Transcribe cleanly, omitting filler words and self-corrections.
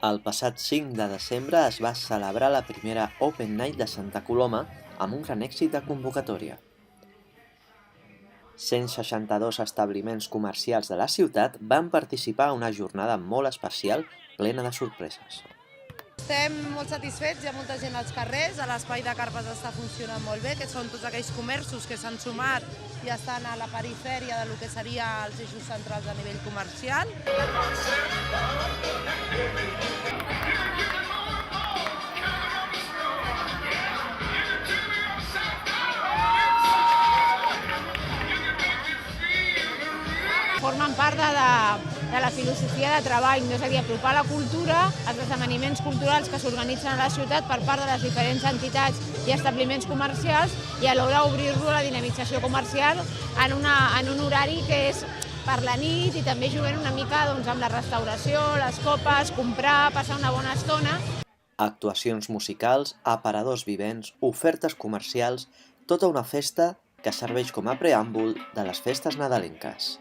El passat 5 de desembre es va celebrar la primera Open Night de Santa Coloma amb un gran èxit de convocatòria. 162 establiments comercials de la ciutat van participar a una jornada molt especial plena de sorpreses. Estem molt satisfets, hi ha molta gent als carrers, l'espai de carpes està funcionant molt bé, que són tots aquells comerços que s'han sumat i estan a la perifèria del que seria els eixos centrals a nivell comercial. Formen part de la filosofia de treball, és a dir, apropar la cultura als esdeveniments culturals que s'organitzen a la ciutat per part de les diferents entitats i establiments comercials i alhora obrir-lo a la dinamització comercial en un horari que és per la nit i també jugant una mica amb la restauració, les copes, comprar, passar una bona estona. Actuacions musicals, aparadors vivents, ofertes comercials, tota una festa que serveix com a preàmbul de les festes nadalenques.